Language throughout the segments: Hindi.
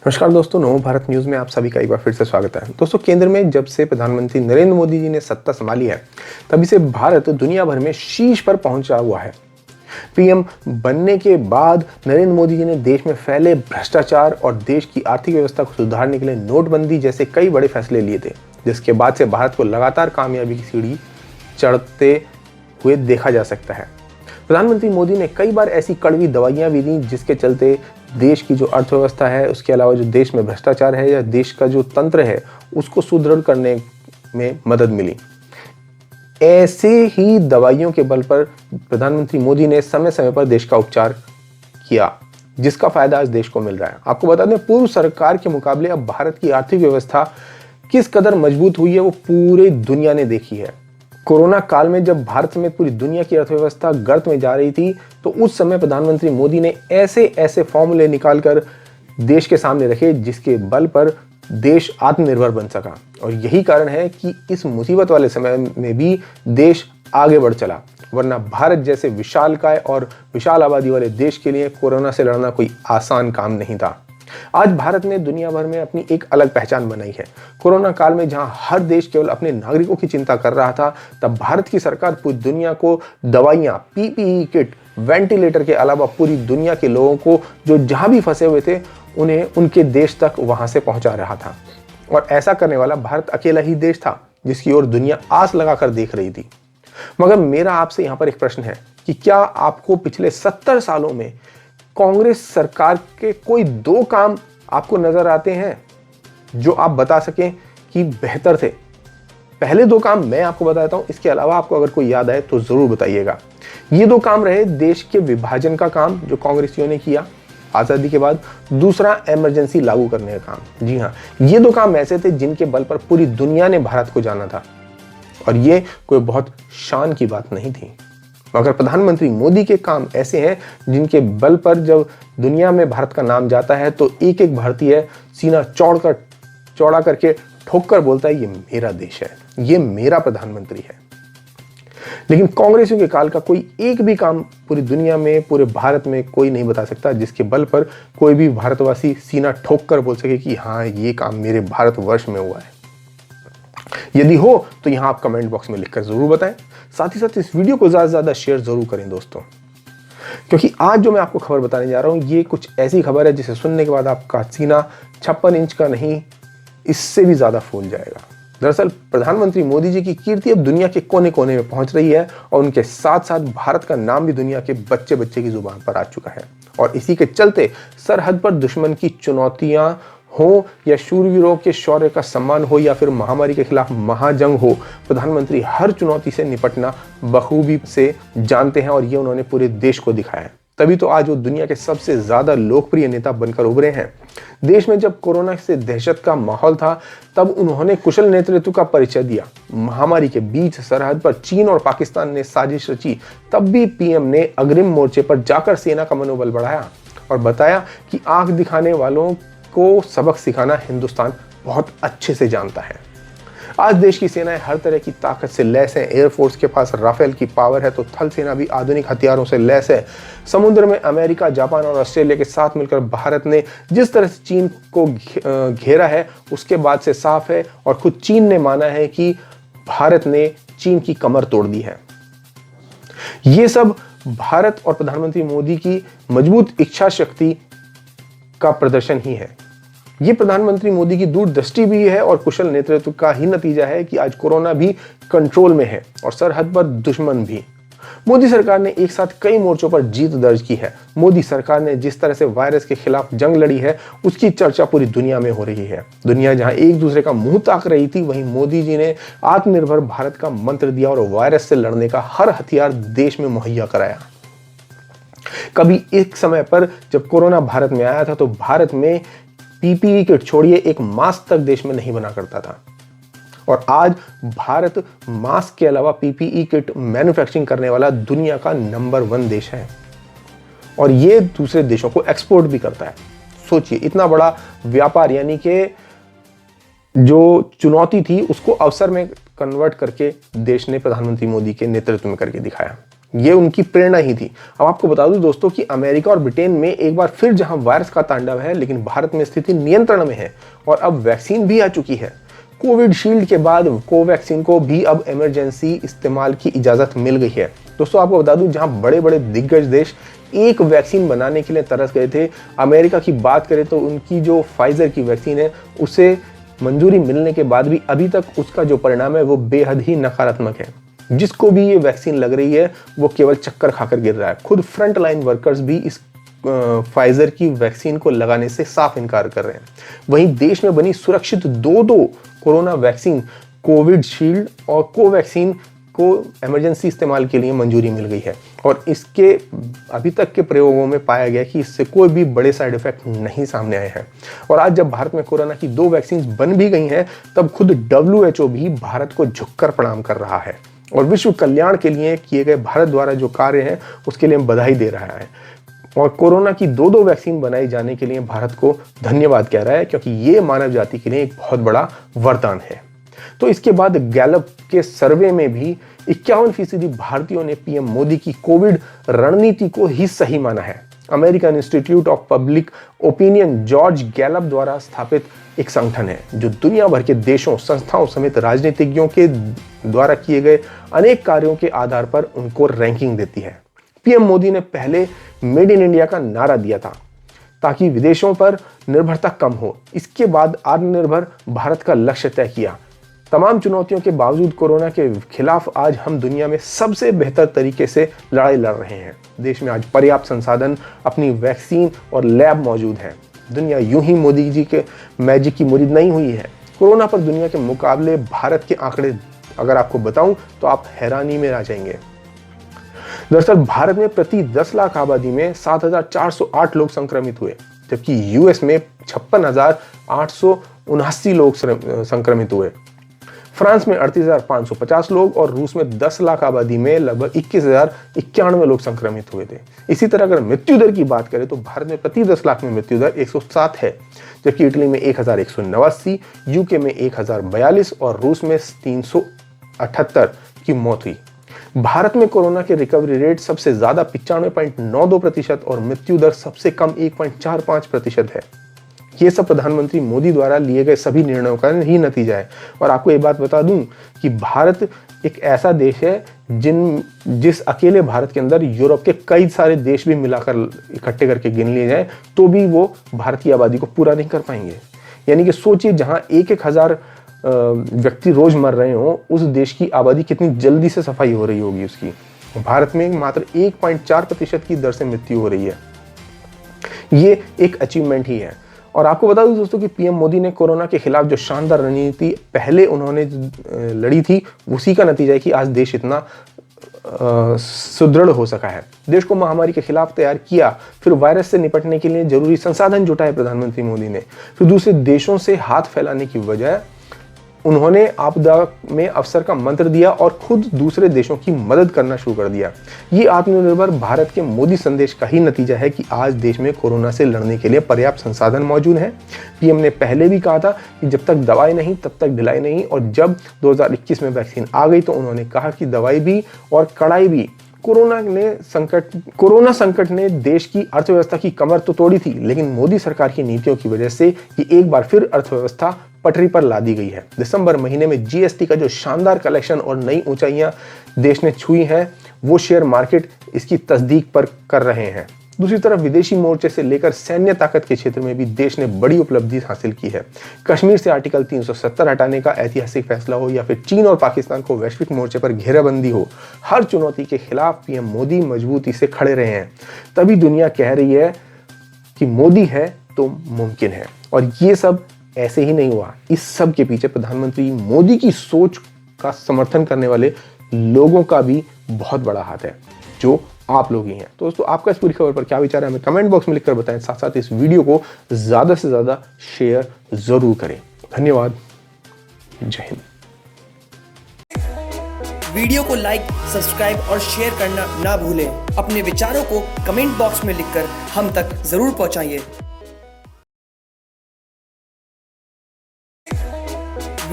नमस्कार दोस्तों, नमो भारत न्यूज़ में आप सभी का एक बार फिर से स्वागत है। दोस्तों, केंद्र में जब से प्रधानमंत्री नरेंद्र मोदी जी ने सत्ता संभाली है, तभी से भारत दुनिया भर में शीर्ष पर पहुंचा हुआ है। पीएम बनने के बाद नरेंद्र मोदी जी ने देश में फैले भ्रष्टाचार और देश की आर्थिक व्यवस्था को सुधारने के लिए नोटबंदी जैसे कई बड़े फैसले लिए थे, जिसके बाद से भारत को लगातार कामयाबी की सीढ़ी चढ़ते हुए देखा जा सकता है। प्रधानमंत्री मोदी ने कई बार ऐसी कड़वी दवाइयां भी दी जिसके चलते देश की जो अर्थव्यवस्था है, उसके अलावा जो देश में भ्रष्टाचार है या देश का जो तंत्र है, उसको सुदृढ़ करने में मदद मिली। ऐसे ही दवाइयों के बल पर प्रधानमंत्री मोदी ने समय समय पर देश का उपचार किया, जिसका फायदा आज देश को मिल रहा है। आपको बता दें, पूर्व सरकार के मुकाबले अब भारत की आर्थिक व्यवस्था किस कदर मजबूत हुई है, वो पूरी दुनिया ने देखी है। कोरोना काल में जब भारत समेत पूरी दुनिया की अर्थव्यवस्था गर्त में जा रही थी, तो उस समय प्रधानमंत्री मोदी ने ऐसे ऐसे फॉर्मूले निकालकर देश के सामने रखे जिसके बल पर देश आत्मनिर्भर बन सका। और यही कारण है कि इस मुसीबत वाले समय में भी देश आगे बढ़ चला, वरना भारत जैसे विशालकाय और विशाल आबादी वाले देश के लिए कोरोना से लड़ना कोई आसान काम नहीं था। आज भारत ने दुनिया भर में अपनी एक अलग पहचान बनाई है। कोरोना काल में जहां हर देश केवल अपने नागरिकों की चिंता कर रहा था, तब भारत की सरकार पूरी दुनिया को दवाइयां, पीपीई किट, वेंटिलेटर के अलावा पूरी दुनिया के लोगों को जो जहां भी फंसे हुए थे, उन्हें उनके देश तक वहां से पहुंचा रहा था। और ऐसा करने वाला भारत अकेला ही देश था जिसकी ओर दुनिया आस लगाकर देख रही थी। मगर मेरा आपसे यहां पर एक प्रश्न है कि क्या आपको पिछले 70 सालों में कांग्रेस सरकार के कोई 2 काम आपको नजर आते हैं जो आप बता सकें कि बेहतर थे? पहले 2 काम मैं आपको बताता हूं, इसके अलावा आपको अगर कोई याद आए तो जरूर बताइएगा। ये 2 काम रहे देश के विभाजन का काम जो कांग्रेसियों ने किया आजादी के बाद, दूसरा इमरजेंसी लागू करने का काम। जी हां, ये 2 काम ऐसे थे जिनके बल पर पूरी दुनिया ने भारत को जाना था, और ये कोई बहुत शान की बात नहीं थी। मगर प्रधानमंत्री मोदी के काम ऐसे हैं जिनके बल पर जब दुनिया में भारत का नाम जाता है तो एक एक भारतीय सीना चौड़ा करके ठोक कर बोलता है, ये मेरा देश है, ये मेरा प्रधानमंत्री है। लेकिन कांग्रेसियों के काल का कोई एक भी काम पूरी दुनिया में, पूरे भारत में कोई नहीं बता सकता जिसके बल पर कोई भी भारतवासी सीना ठोक कर बोल सके कि हाँ, ये काम मेरे भारतवर्ष में हुआ है। यदि हो तो यहां आप कमेंट बॉक्स में लिखकर जरूर बताएं। साथ ही साथ इस वीडियो को ज्यादा से ज्यादा शेयर जरूर करें दोस्तों, क्योंकि आज जो मैं आपको खबर बताने जा रहा हूं, ये कुछ ऐसी खबर है जिसे सुनने के बाद आपका सीना 56 इंच का नहीं, इससे भी ज्यादा फूल जाएगा। दरअसल प्रधानमंत्री मोदी जी की कीर्ति अब दुनिया के कोने कोने में पहुंच रही है, और उनके साथ साथ भारत का नाम भी दुनिया के बच्चे बच्चे की जुबान पर आ चुका है। और इसी के चलते सरहद पर दुश्मन की चुनौतियां हो या शूरवीरों के शौर्य का सम्मान हो या फिर महामारी के खिलाफ महाजंग हो, प्रधानमंत्री हर चुनौती से निपटना बखूबी से जानते हैं, और ये उन्होंने पूरे देश को दिखाया है। तभी तो आज वो दुनिया के सबसे ज्यादा लोकप्रिय नेता बनकर उभरे हैं। देश में जब कोरोना से दहशत का माहौल था, तब उन्होंने कुशल नेतृत्व का परिचय दिया। महामारी के बीच सरहद पर चीन और पाकिस्तान ने साजिश रची, तब भी पीएम ने अग्रिम मोर्चे पर जाकर सेना का मनोबल बढ़ाया और बताया कि आंख दिखाने वालों को सबक सिखाना हिंदुस्तान बहुत अच्छे से जानता है। आज देश की सेनाएं हर तरह की ताकत से लैस है। एयरफोर्स के पास राफेल की पावर है, तो थल सेना भी आधुनिक हथियारों से लैस है। समुद्र में अमेरिका, जापान और ऑस्ट्रेलिया के साथ मिलकर भारत ने जिस तरह से चीन को घेरा है, उसके बाद से साफ है, और खुद चीन ने माना है कि भारत ने चीन की कमर तोड़ दी है। ये सब भारत और प्रधानमंत्री मोदी की मजबूत इच्छा शक्ति का प्रदर्शन ही है। ये प्रधानमंत्री मोदी की दूरदृष्टि भी है और कुशल नेतृत्व का ही नतीजा है कि आज कोरोना भी कंट्रोल में है और सरहद पर दुश्मन भी। मोदी सरकार ने एक साथ कई मोर्चों पर जीत दर्ज की है। मोदी सरकार ने जिस तरह से वायरस के खिलाफ जंग लड़ी है, उसकी चर्चा पूरी दुनिया में हो रही है। दुनिया जहां एक दूसरे का मुंह ताक रही थी, वहीं मोदी जी ने आत्मनिर्भर भारत का मंत्र दिया और वायरस से लड़ने का हर हथियार देश में मुहैया कराया। कभी एक समय पर जब कोरोना भारत में आया था, तो भारत में पीपीई किट छोड़िए एक मास्क तक देश में नहीं बना करता था, और आज भारत मास्क के अलावा पीपीई किट मैन्युफैक्चरिंग करने वाला दुनिया का नंबर 1 देश है, और ये दूसरे देशों को एक्सपोर्ट भी करता है। सोचिए, इतना बड़ा व्यापार, यानी कि जो चुनौती थी उसको अवसर में कन्वर्ट करके देश ने प्रधानमंत्री मोदी के नेतृत्व में करके दिखाया। ये उनकी प्रेरणा ही थी। अब आपको बता दूं दोस्तों कि अमेरिका और ब्रिटेन में एक बार फिर जहां वायरस का तांडव है, लेकिन भारत में स्थिति नियंत्रण में है और अब वैक्सीन भी आ चुकी है। कोविशील्ड के बाद कोवैक्सीन को भी अब इमरजेंसी इस्तेमाल की इजाजत मिल गई है। दोस्तों आपको बता दूं, जहां बड़े बड़े दिग्गज देश एक वैक्सीन बनाने के लिए तरस गए थे, अमेरिका की बात करें तो उनकी जो फाइजर की वैक्सीन है उसे मंजूरी मिलने के बाद भी अभी तक उसका जो परिणाम है वो बेहद ही नकारात्मक है। जिसको भी ये वैक्सीन लग रही है वो केवल चक्कर खाकर गिर रहा है। खुद फ्रंट लाइन वर्कर्स भी इस फाइजर की वैक्सीन को लगाने से साफ इनकार कर रहे हैं। वहीं देश में बनी सुरक्षित दो कोरोना वैक्सीन कोविशील्ड और कोवैक्सीन को इमरजेंसी इस्तेमाल के लिए मंजूरी मिल गई है और इसके अभी तक के प्रयोगों में पाया गया कि इससे कोई भी बड़े साइड इफेक्ट नहीं सामने आए हैं। और आज जब भारत में कोरोना की 2 वैक्सीन बन भी गई हैं, तब खुद WHO भी भारत को झुककर प्रणाम कर रहा है और विश्व कल्याण के लिए किए गए भारत द्वारा जो कार्य हैं उसके लिए बधाई दे रहा है और कोरोना की 2 वैक्सीन बनाई जाने के लिए भारत को धन्यवाद कह रहा है, क्योंकि ये मानव जाति के लिए एक बहुत बड़ा वरदान है। तो इसके बाद गैलप के सर्वे में भी 51% भारतीयों ने पीएम मोदी की कोविड रणनीति को ही सही माना है। American institute of public opinion George Gallup द्वारा स्थापित एक संगठन है जो दुनिया भर के देशों, संस्थाओं समेत राजनीतिज्ञों के द्वारा किए गए अनेक कार्यों के आधार पर उनको रैंकिंग देती है। पीएम मोदी ने पहले मेड इन इंडिया का नारा दिया था ताकि विदेशों पर निर्भरता कम हो। इसके बाद आत्मनिर्भर भारत का लक्ष्य तय किया। तमाम चुनौतियों के बावजूद कोरोना के खिलाफ आज हम दुनिया में सबसे बेहतर तरीके से लड़ाई लड़ रहे हैं। देश में आज पर्याप्त संसाधन, अपनी वैक्सीन और लैब मौजूद हैं। दुनिया यूं ही मोदी जी के मैजिक की मुरीद नहीं हुई है। कोरोना पर दुनिया के मुकाबले भारत के आंकड़े अगर आपको बताऊं तो आप हैरानी में आ जाएंगे। दरअसल भारत में प्रति 10 लाख आबादी में 7,408 लोग संक्रमित हुए, जबकि यूएस में 56,879 लोग संक्रमित हुए। फ्रांस में 38,550 लोग और रूस में 10 लाख आबादी में लगभग 21,091 लोग संक्रमित हुए थे। इसी तरह अगर मृत्यु दर की बात करें तो भारत में प्रति 10 लाख में मृत्यु दर 107 है, जबकि इटली में 1,189, यूके में 1,042 और रूस में 378 की मौत हुई। भारत में कोरोना के रिकवरी रेट सबसे ज्यादा 95.92% और मृत्यु दर सबसे कम 1.45% है। ये सब प्रधानमंत्री मोदी द्वारा लिए गए सभी निर्णयों का ही नतीजा है। और आपको ये बात बता दूं कि भारत एक ऐसा देश है जिस अकेले भारत के अंदर यूरोप के कई सारे देश भी मिलाकर इकट्ठे करके गिन लिए जाएं तो भी वो भारत की आबादी को पूरा नहीं कर पाएंगे। यानी कि सोचिए, जहां 1,000 व्यक्ति रोज मर रहे हो, उस देश की आबादी कितनी जल्दी से सफाई हो रही होगी उसकी। भारत में मात्र 1.4% की दर से मृत्यु हो रही है। ये एक अचीवमेंट ही है। और आपको बता दूं दोस्तों कि पीएम मोदी ने कोरोना के खिलाफ जो शानदार रणनीति पहले उन्होंने लड़ी थी, उसी का नतीजा है कि आज देश इतना सुदृढ़ हो सका है। देश को महामारी के खिलाफ तैयार किया, फिर वायरस से निपटने के लिए जरूरी संसाधन जुटाए प्रधानमंत्री मोदी ने, फिर दूसरे देशों से हाथ फैलाने की बजाय उन्होंने आपदा में अवसर का मंत्र दिया और खुद दूसरे देशों की मदद करना शुरू कर दिया। ये आत्मनिर्भर भारत के मोदी संदेश का ही नतीजा है कि आज देश में कोरोना से लड़ने के लिए पर्याप्त संसाधन मौजूद हैं। पीएम ने पहले भी कहा था कि जब तक दवाई नहीं तब तक ढिलाई नहीं, और जब 2021 में वैक्सीन आ गई तो उन्होंने कहा कि दवाई भी और कड़ाई भी। कोरोना संकट ने देश की अर्थव्यवस्था की कमर तो तोड़ी थी, लेकिन मोदी सरकार की नीतियों की वजह से ये एक बार फिर अर्थव्यवस्था पटरी पर ला दी गई है। दिसंबर महीने में जीएसटी का जो शानदार कलेक्शन और नई ऊंचाइयां देश ने छुई हैं, वो शेयर मार्केट इसकी तस्दीक पर कर रहे हैं। दूसरी तरफ विदेशी मोर्चे से लेकर सैन्य ताकत के क्षेत्र में भी देश ने बड़ी उपलब्धि हासिल की है। कश्मीर से आर्टिकल 370 हटाने का ऐतिहासिक फैसला हो या फिर चीन और पाकिस्तान को वैश्विक मोर्चे पर घेराबंदी हो, हर चुनौती के खिलाफ पीएम मोदी मजबूती से खड़े रहे हैं। तभी दुनिया कह रही है कि मोदी है तो मुमकिन है। और ये सब ऐसे ही नहीं हुआ, इस सब के पीछे प्रधानमंत्री मोदी की सोच का समर्थन करने वाले लोगों का भी बहुत बड़ा हाथ है, जो आप लोग ही हैं। तो दोस्तों, आपका इस पूरी खबर पर क्या विचार है हमें कमेंट बॉक्स में लिखकर बताएं। साथ साथ इस वीडियो को ज्यादा से ज्यादा शेयर जरूर करें। धन्यवाद। जय हिंद। वीडियो को लाइक, सब्सक्राइब और शेयर करना ना भूलें। अपने विचारों को कमेंट बॉक्स में लिखकर हम तक जरूर पहुंचाइए।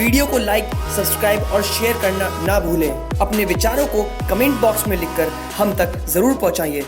वीडियो को लाइक, सब्सक्राइब और शेयर करना ना भूलें। अपने विचारों को कमेंट बॉक्स में लिखकर हम तक जरूर पहुंचाइए।